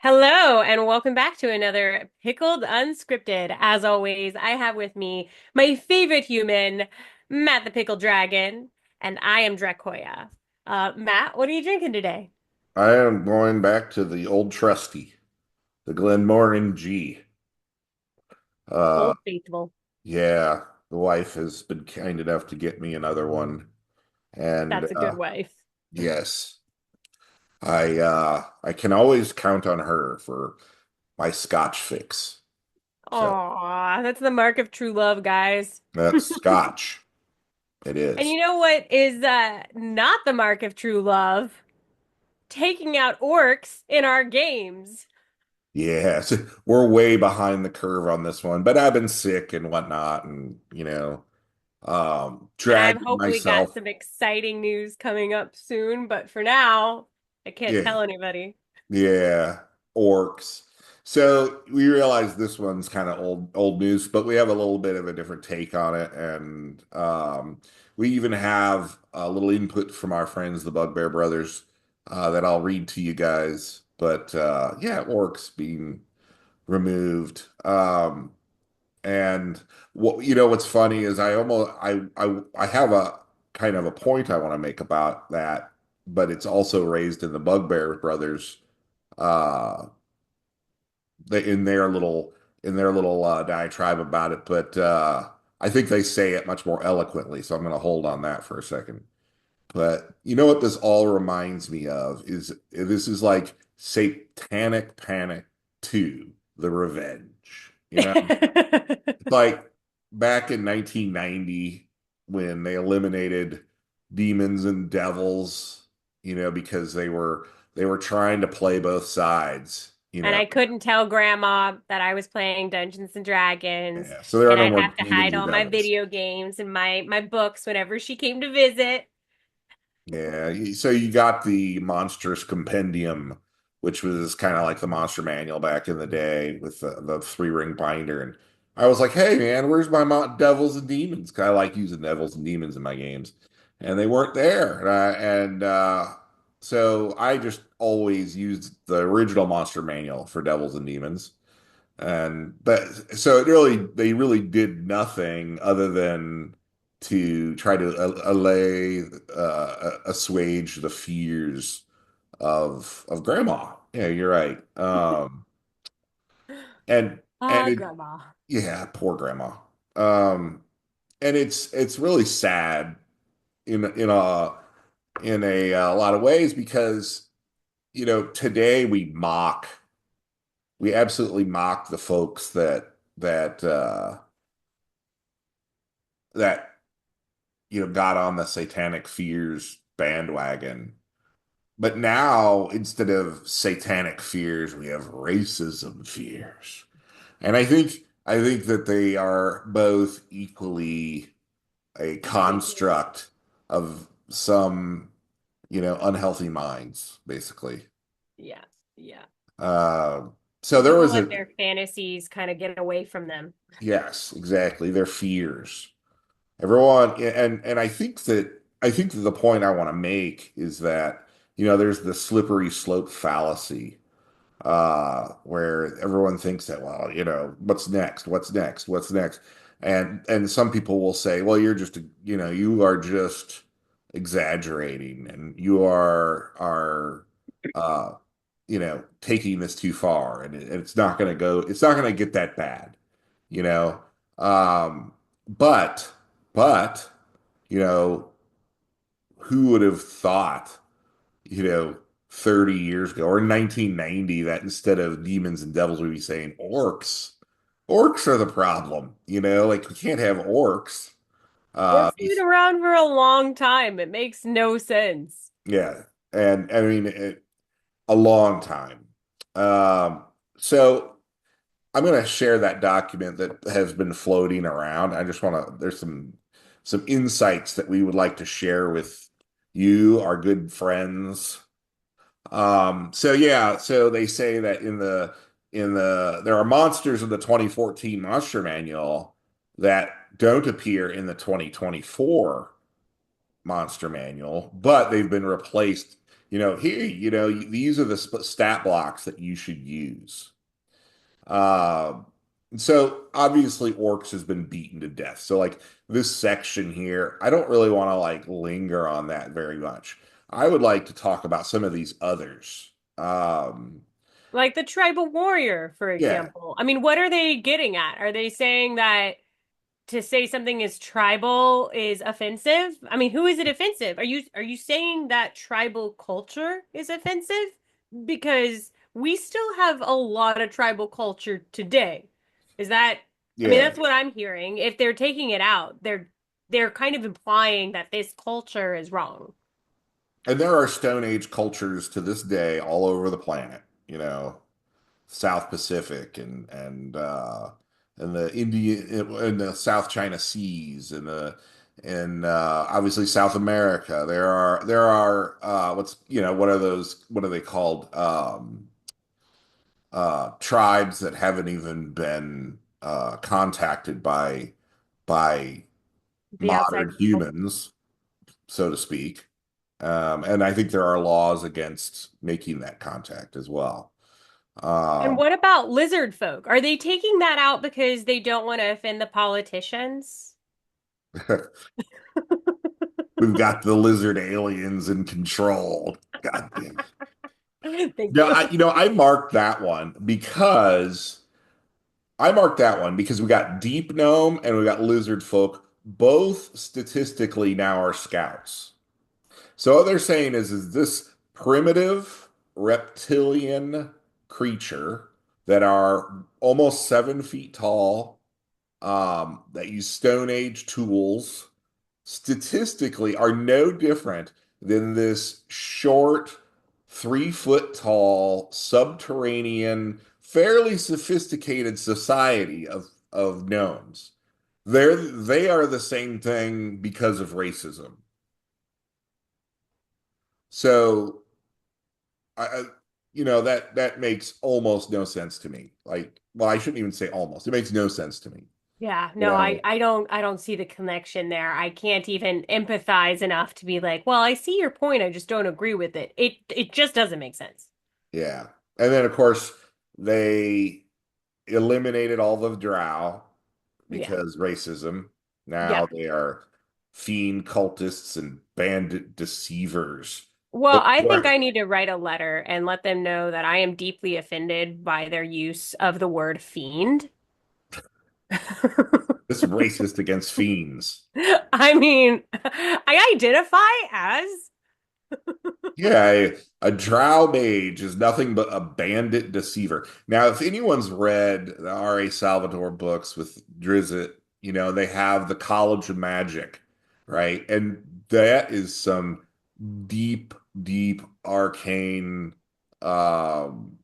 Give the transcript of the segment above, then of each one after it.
Hello, and welcome back to another Pickled Unscripted. As always, I have with me my favorite human, Matt the Pickled Dragon, and I am Dracoya. Matt, what are you drinking today? I am going back to the old trusty, the Glenmoran G. Uh, Old Faithful. yeah, the wife has been kind enough to get me another one, and That's a good wife. yes, I can always count on her for my Scotch fix. So Aw, that's the mark of true love, guys. that's Scotch. It And is. you know what is not the mark of true love? Taking out orcs in our games. Yes, we're way behind the curve on this one, but I've been sick and whatnot, and And I've dragging hopefully got myself. some exciting news coming up soon, but for now, I can't Yeah, tell anybody. Yeah, orcs. So we realize this one's kind of old news, but we have a little bit of a different take on it, and we even have a little input from our friends, the Bugbear Brothers, that I'll read to you guys. But yeah, orcs being removed. And what's funny is I have a kind of a point I want to make about that, but it's also raised in the Bugbear Brothers uh in their little diatribe about it, but I think they say it much more eloquently, so I'm going to hold on that for a second. But you know what this all reminds me of is this is like Satanic Panic 2, The Revenge. It's like back in 1990 when they eliminated demons and devils, because they were trying to play both sides, And I couldn't tell Grandma that I was playing Dungeons and Dragons, Yeah, so there are and no I'd more have to demons hide or all my devils. video games and my books whenever she came to visit. Yeah, so you got the Monstrous Compendium, which was kind of like the Monster Manual back in the day with the three-ring binder. And I was like, hey, man, where's my Devils and Demons? 'Cause I like using Devils and Demons in my games. And they weren't there. So I just always used the original Monster Manual for Devils and Demons. And but so they really did nothing other than to try to allay, assuage the fears of grandma. Yeah, you're right. And and Ah, it Grandma. Yeah, poor grandma. Um, and it's really sad in a lot of ways because today we absolutely mock the folks that got on the satanic fears bandwagon. But now, instead of satanic fears, we have racism fears. And I think that they are both equally a Ridiculous. construct of some, unhealthy minds, basically. Yeah, yeah. Uh, so And there people was let a their fantasies kind of get away from them. Yes, exactly, their fears. Everyone, and I think that the point I want to make is that there's the slippery slope fallacy, where everyone thinks that, well, what's next? What's next? What's next? And some people will say, well, you are just exaggerating, and you are taking this too far, and it's not going to get that bad, you know. Um, but but you know, who would have thought, you know, 30 years ago or 1990 that instead of demons and devils, we'd be saying orcs. Orcs are the problem, like we can't have orcs. Orcs Uh, have been around for a long time. It makes no sense. yeah, and I mean a long time. Um, so I'm going to share that document that has been floating around. I just want to, there's some insights that we would like to share with you, our good friends. So yeah, so they say that there are monsters in the 2014 Monster Manual that don't appear in the 2024 Monster Manual, but they've been replaced here, these are the stat blocks that you should use. Uh, so obviously Orcs has been beaten to death. So like this section here, I don't really want to like linger on that very much. I would like to talk about some of these others. Like the tribal warrior, for Yeah, example. I mean, what are they getting at? Are they saying that to say something is tribal is offensive? I mean, who is it offensive? Are you saying that tribal culture is offensive? Because we still have a lot of tribal culture today. Is that, I mean, yeah. that's what I'm hearing. If they're taking it out, they're kind of implying that this culture is wrong. And there are Stone Age cultures to this day all over the planet, South Pacific and the Indian and the South China Seas and obviously South America. There are what are those, what are they called? Tribes that haven't even been contacted by The outside modern world. humans, so to speak. And I think there are laws against making that contact as well. And Um, what about lizard folk? Are they taking that out because they don't want to offend the politicians? we've got the lizard aliens in control. God damn it. Thank No, you. I marked that one because we got deep gnome and we got lizard folk. Both statistically now are scouts. So what they're saying is this primitive reptilian creature that are almost 7 feet tall, that use Stone Age tools, statistically are no different than this short, 3 foot tall, subterranean, fairly sophisticated society of gnomes. They are the same thing because of racism. So that makes almost no sense to me. Like, well, I shouldn't even say almost. It makes no sense to me. Yeah, You no, I, know, I don't I don't see the connection there. I can't even empathize enough to be like, well, I see your point, I just don't agree with it. It just doesn't make sense. yeah. And then of course they eliminated all the drow Yeah. because racism. Now Yeah. they are fiend cultists and bandit deceivers. Well, But I think I need to write a letter and let them know that I am deeply offended by their use of the word fiend. this racist against fiends. I mean, I identify as. Yeah, a drow mage is nothing but a bandit deceiver. Now, if anyone's read the R.A. Salvatore books with Drizzt, they have the College of Magic, right? And that is some deep, deep arcane, um,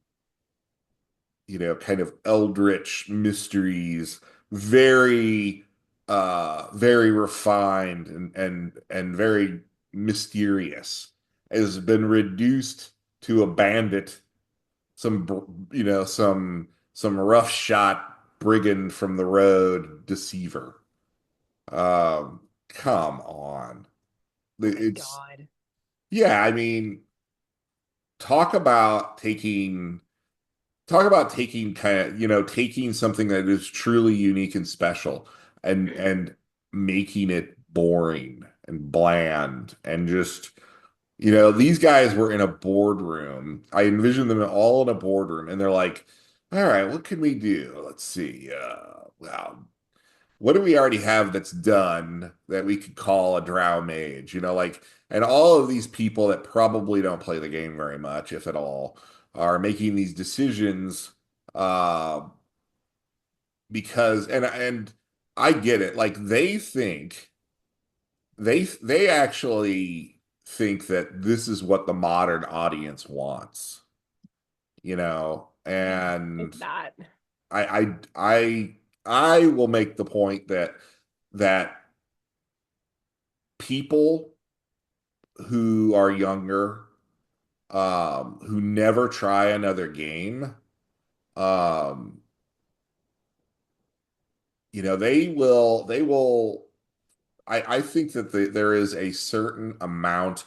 kind of eldritch mysteries, very, very refined and very mysterious, has been reduced to a bandit, some rough shot brigand from the road deceiver. Come on. Oh my It's God. Yeah, I mean, talk about taking kind of, taking something that is truly unique and special and making it boring and bland and just, these guys were in a boardroom. I envisioned them all in a boardroom and they're like, all right, what can we do? Let's see. Well, what do we already have that's done that we could call a drow mage? And all of these people that probably don't play the game very much, if at all, are making these decisions uh, because and I get it. Like they actually think that this is what the modern audience wants, and It's not. I I will make the point that people who are younger, who never try another game, um, they will. I think that there is a certain amount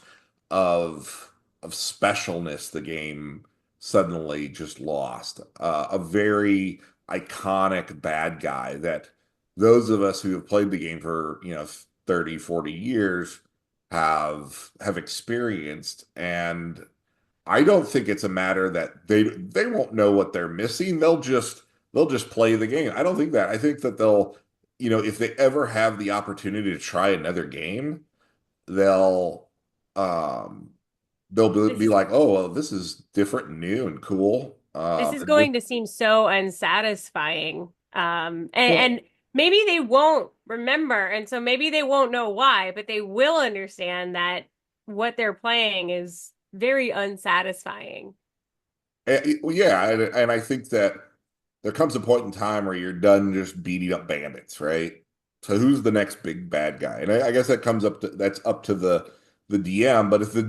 of of specialness the game suddenly just lost. A very iconic bad guy that those of us who have played the game for, 30, 40 years have experienced. And I don't think it's a matter that they won't know what they're missing. They'll just play the game. I don't think that. I think that they'll, if they ever have the opportunity to try another game, they'll um they'll This be is like, oh, well, this is different and new and cool. this is And this, going to seem so unsatisfying. And well, maybe they won't remember, and so maybe they won't know why, but they will understand that what they're playing is very unsatisfying. well, yeah, and I think that there comes a point in time where you're done just beating up bandits, right? So who's the next big bad guy? And I guess that's up to the DM. But if the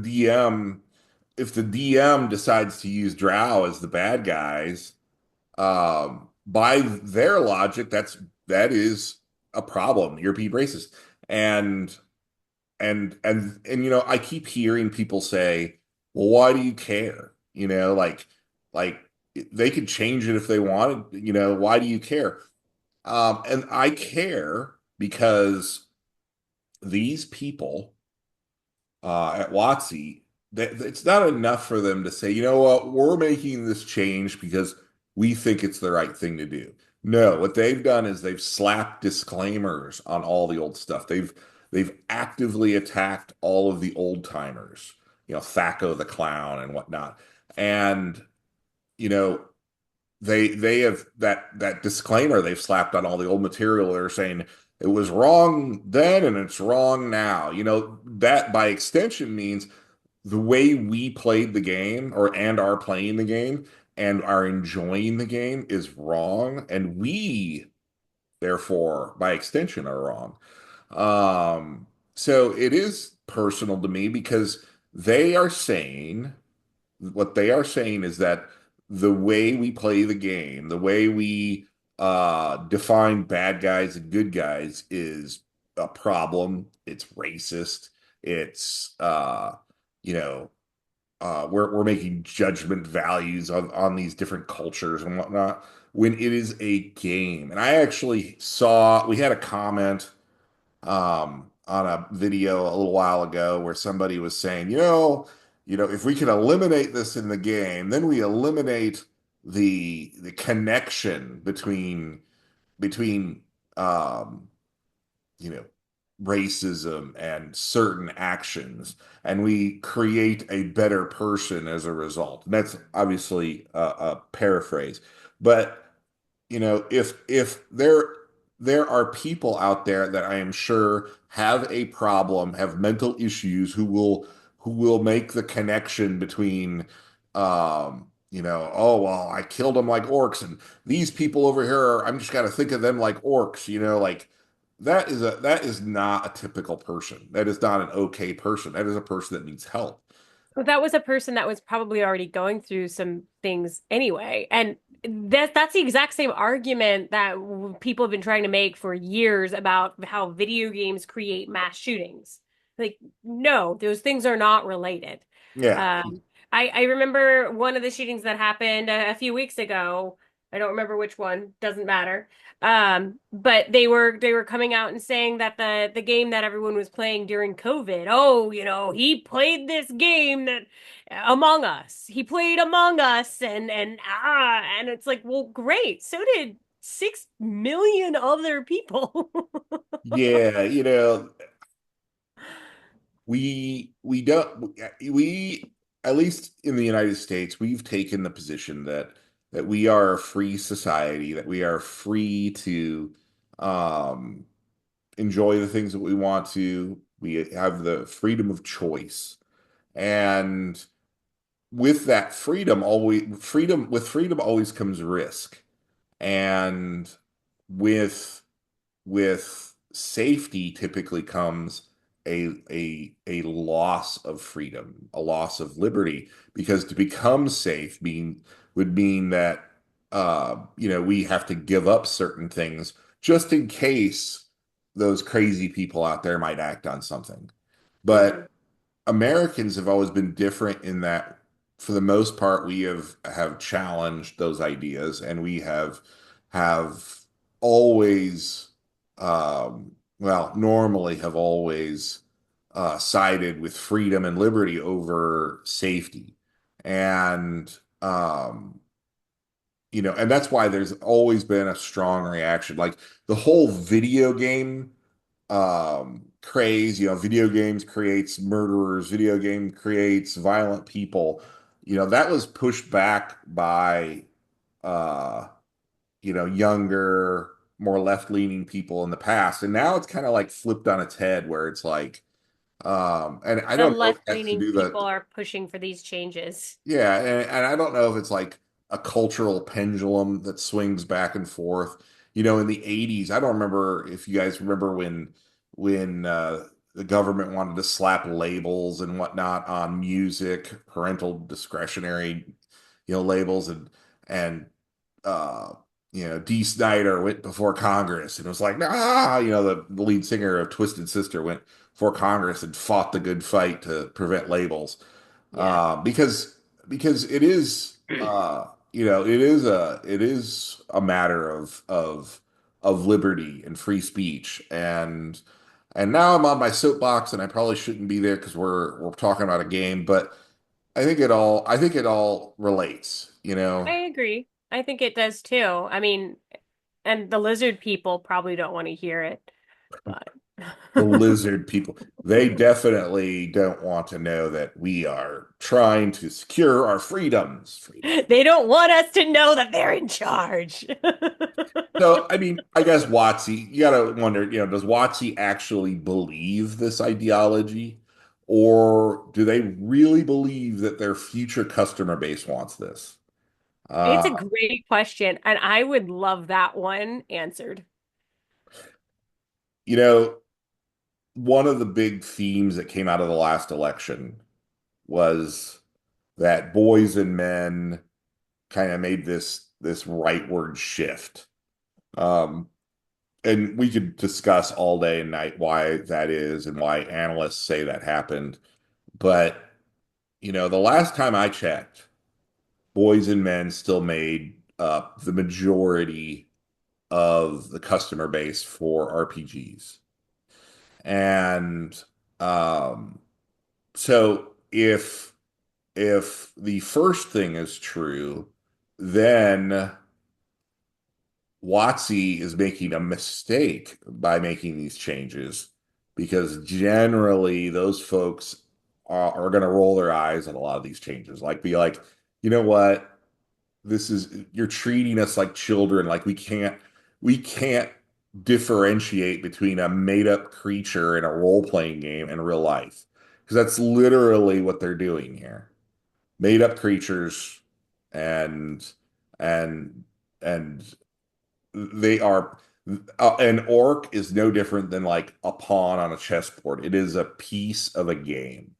DM decides to use Drow as the bad guys, by their logic, that is a problem. You're being racist, and and I keep hearing people say, "Well, why do you care?" Like they could change it if they wanted. Why do you care? And I care because these people at WotC, that it's not enough for them to say, you know what, we're making this change because we think it's the right thing to do. No, what they've done is they've slapped disclaimers on all the old stuff. They've actively attacked all of the old timers, Thaco the clown and whatnot. And you know, they have that disclaimer they've slapped on all the old material. They're saying it was wrong then and it's wrong now. That by extension means the way we played the game and are playing the game and are enjoying the game is wrong, and we therefore by extension are wrong. So it is personal to me because they are saying what they are saying is that the way we play the game, the way we define bad guys and good guys is a problem. It's racist. It's you know we're making judgment values on these different cultures and whatnot when it is a game. And I actually saw we had a comment on a video a little while ago where somebody was saying, if we can eliminate this in the game, then we eliminate the connection between um, you know, racism and certain actions, and we create a better person as a result. And that's obviously a paraphrase, but if there are people out there that I am sure have a problem, have mental issues, who will make the connection between oh well, I killed them like orcs, and these people over here I'm just gotta think of them like orcs, like that is not a typical person. That is not an okay person. That is a person that needs help. Well, that was a person that was probably already going through some things anyway. And that's the exact same argument that people have been trying to make for years about how video games create mass shootings. Like, no, those things are not related. Yeah. I remember one of the shootings that happened a few weeks ago. I don't remember which one, doesn't matter. But they were coming out and saying that the game that everyone was playing during COVID, oh, he played this game that Among Us. He played Among Us and it's like, well, great. So did 6 million other people. Yeah, we don't we at least in the United States, we've taken the position that we are a free society, that we are free to um enjoy the things that we want to. We have the freedom of choice. And with that freedom always comes risk. And with with safety typically comes a loss of freedom, a loss of liberty, because to become safe would mean that we have to give up certain things just in case those crazy people out there might act on something. But Mhm. Americans have always been different in that, for the most part, we have challenged those ideas, and we have always, well, normally have always sided with freedom and liberty over safety, and and that's why there's always been a strong reaction, like the whole video game craze, video games creates murderers, video game creates violent people. That was pushed back by uh, younger, more left-leaning people in the past. And now it's kind of like flipped on its head where it's like, and I The don't know if it has to left-leaning do people the are pushing for these changes. yeah, and I don't know if it's like a cultural pendulum that swings back and forth. In the 80s, I don't remember if you guys remember when the government wanted to slap labels and whatnot on music, parental discretionary, labels and uh D. Snyder went before Congress and was like, the lead singer of Twisted Sister went before Congress and fought the good fight to prevent labels Yeah. because it is it is a matter of liberty and free speech, and now I'm on my soapbox and I probably shouldn't be there because we're talking about a game, but I think it all relates. I agree. I think it does too. I mean, and the lizard people probably don't want to hear it, but The lizard people, they definitely don't want to know that we are trying to secure our freedoms. they don't want us to know that they're in charge. So, I mean, I guess WotC, you gotta wonder, does WotC actually believe this ideology? Or do they really believe that their future customer base wants this? It's a Uh, great question, and I would love that one answered. you know, one of the big themes that came out of the last election was that boys and men kind of made this rightward shift. Um, and we could discuss all day and night why that is and why analysts say that happened. But, the last time I checked, boys and men still made up the majority of the customer base for RPGs. And um, so if the first thing is true, then WotC is making a mistake by making these changes because generally those folks are going to roll their eyes at a lot of these changes. Like, be like, you know what? You're treating us like children. Like, we can't differentiate between a made up creature in a role playing game and real life. Because that's literally what they're doing here. Made up creatures and, and, and they are an orc is no different than like a pawn on a chessboard. It is a piece of a game.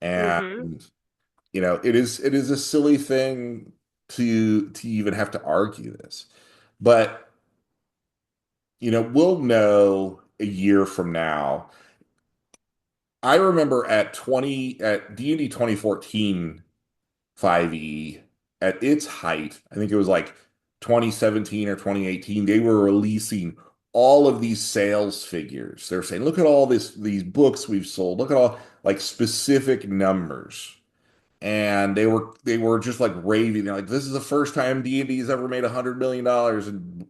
And Hmm. it is a silly thing to even have to argue this. But we'll know a year from now. I remember at D&D 2014 5e at its height, I think it was like 2017 or 2018, they were releasing all of these sales figures. They're saying, look at all these books we've sold. Look at all like specific numbers. And they were just like raving. They're like, this is the first time D&D has ever made $100 million. And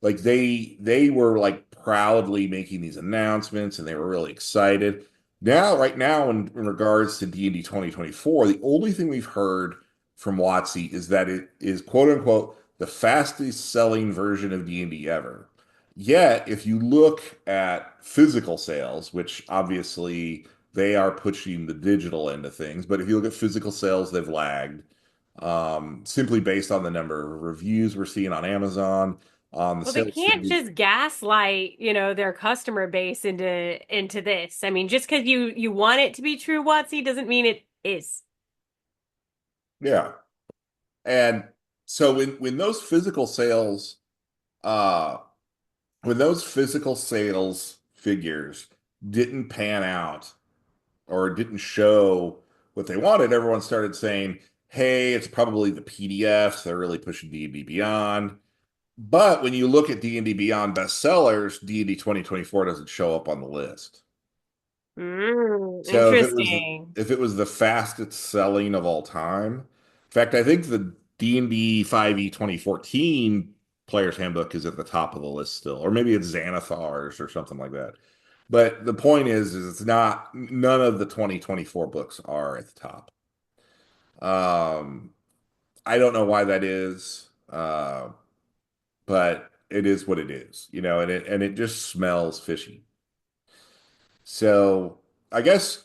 like they were like proudly making these announcements and they were really excited. Now, right now, in regards to D&D 2024, the only thing we've heard from WotC is that it is quote unquote the fastest selling version of D&D ever. Yet, if you look at physical sales, which obviously they are pushing the digital end of things, but if you look at physical sales, they've lagged simply based on the number of reviews we're seeing on Amazon, on the Well, they sales can't figures. just gaslight, their customer base into this. I mean, just because you want it to be true, WotC, doesn't mean it is. Yeah. And so uh when those physical sales figures didn't pan out or didn't show what they wanted, everyone started saying, hey, it's probably the PDFs. They're really pushing D&D Beyond. But when you look at D&D Beyond bestsellers, D&D 2024 doesn't show up on the list. So Interesting. if it was the fastest selling of all time, in fact, I think the D&D 5e 2014 Player's Handbook is at the top of the list still, or maybe it's Xanathar's or something like that. But the point is it's not, none of the 2024 books are at the top. Um, I don't know why that is, but it is what it is, and it just smells fishy. So I guess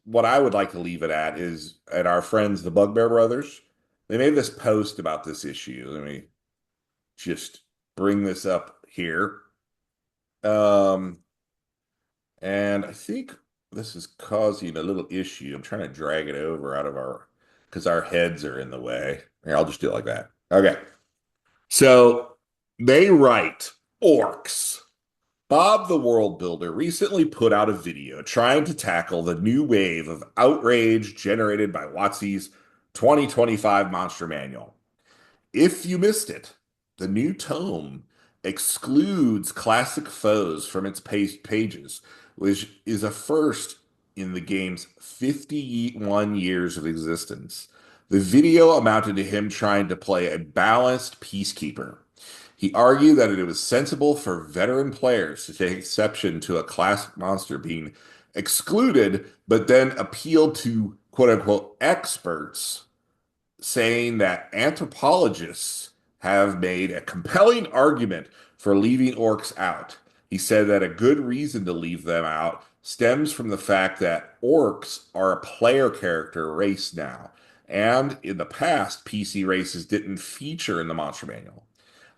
what I would like to leave it at is at our friends, the Bugbear Brothers. They made this post about this issue. Let me just bring this up here. Um, and I think this is causing a little issue. I'm trying to drag it over out of because our heads are in the way. Here, I'll just do it like that. Okay. So they write orcs. Bob the World Builder recently put out a video trying to tackle the new wave of outrage generated by WotC's 2025 Monster Manual. If you missed it, the new tome excludes classic foes from its pages, which is a first in the game's 51 years of existence. The video amounted to him trying to play a balanced peacekeeper. He argued that it was sensible for veteran players to take exception to a classic monster being excluded, but then appealed to quote unquote experts, saying that anthropologists have made a compelling argument for leaving orcs out. He said that a good reason to leave them out stems from the fact that orcs are a player character race now, and in the past, PC races didn't feature in the Monster Manual.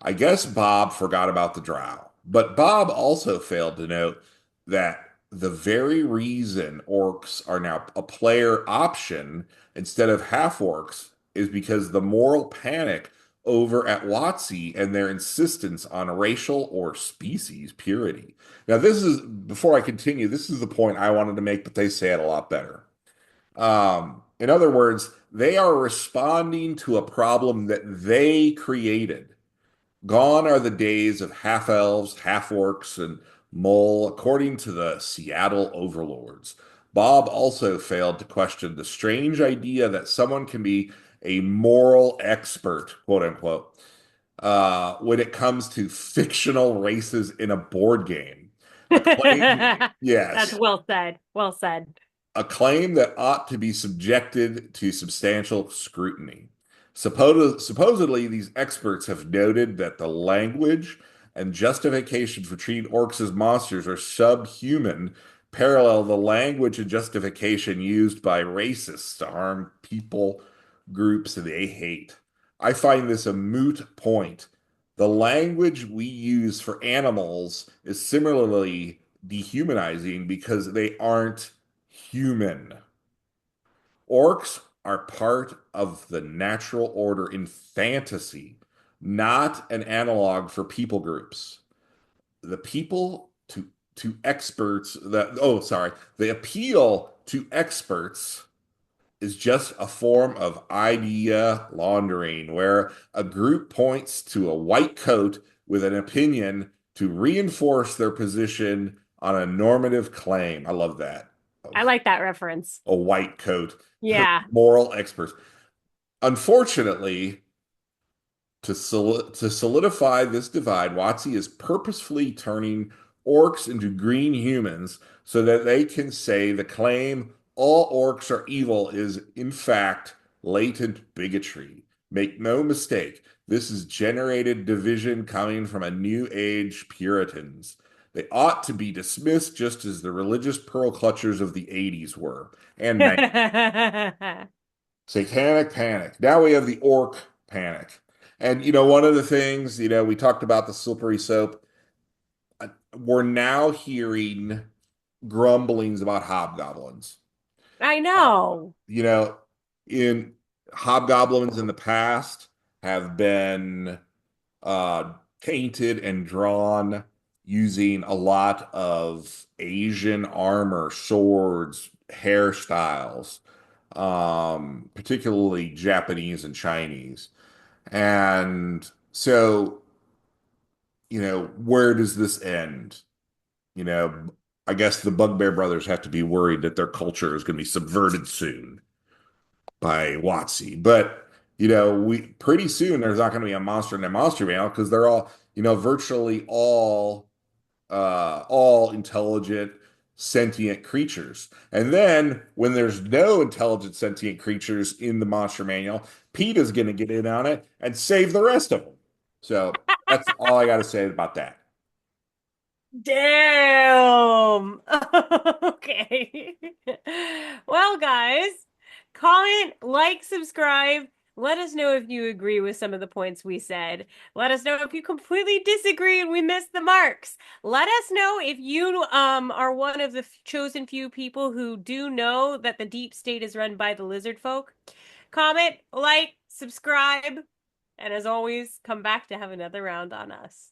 I guess Bob forgot about the drow, but Bob also failed to note that the very reason orcs are now a player option instead of half orcs is because the moral panic over at WotC and their insistence on racial or species purity. Now, before I continue, this is the point I wanted to make, but they say it a lot better. In other words, they are responding to a problem that they created. Gone are the days of half elves, half orcs, and mole, according to the Seattle overlords. Bob also failed to question the strange idea that someone can be a moral expert, quote unquote, when it comes to fictional races in a board game. A claim, That's yes, well said. Well said. a claim that ought to be subjected to substantial scrutiny. Supposedly, these experts have noted that the language and justification for treating orcs as monsters are subhuman, parallel the language and justification used by racists to harm people groups they hate. I find this a moot point. The language we use for animals is similarly dehumanizing because they aren't human. Orcs are part of the natural order in fantasy, not an analog for people groups. The people to experts that oh sorry, the appeal to experts is just a form of idea laundering where a group points to a white coat with an opinion to reinforce their position on a normative claim. I love that. I like that reference. A white coat, Yeah. moral experts. Unfortunately, to solidify this divide, WotC is purposefully turning orcs into green humans so that they can say the claim all orcs are evil is, in fact, latent bigotry. Make no mistake, this is generated division coming from a New Age Puritans. They ought to be dismissed just as the religious pearl clutchers of the 80s were, and 90s. Satanic panic. Now we have the orc panic. And, one of the things, we talked about the slippery soap. We're now hearing grumblings about hobgoblins. I Uh, know. you know, in hobgoblins in the past have been painted and drawn using a lot of Asian armor, swords, hairstyles, particularly Japanese and Chinese. And so, where does this end? You know, I guess the Bugbear brothers have to be worried that their culture is going to be subverted soon by WotC. But, we pretty soon there's not going to be a monster and a monster manual because they're all, virtually all intelligent, sentient creatures. And then when there's no intelligent, sentient creatures in the monster manual, PETA's going to get in on it and save the rest of them. So that's all I got to say about that. Damn. Okay. Well, guys, comment, like, subscribe. Let us know if you agree with some of the points we said. Let us know if you completely disagree and we missed the marks. Let us know if you are one of the chosen few people who do know that the deep state is run by the lizard folk. Comment, like, subscribe, and as always, come back to have another round on us.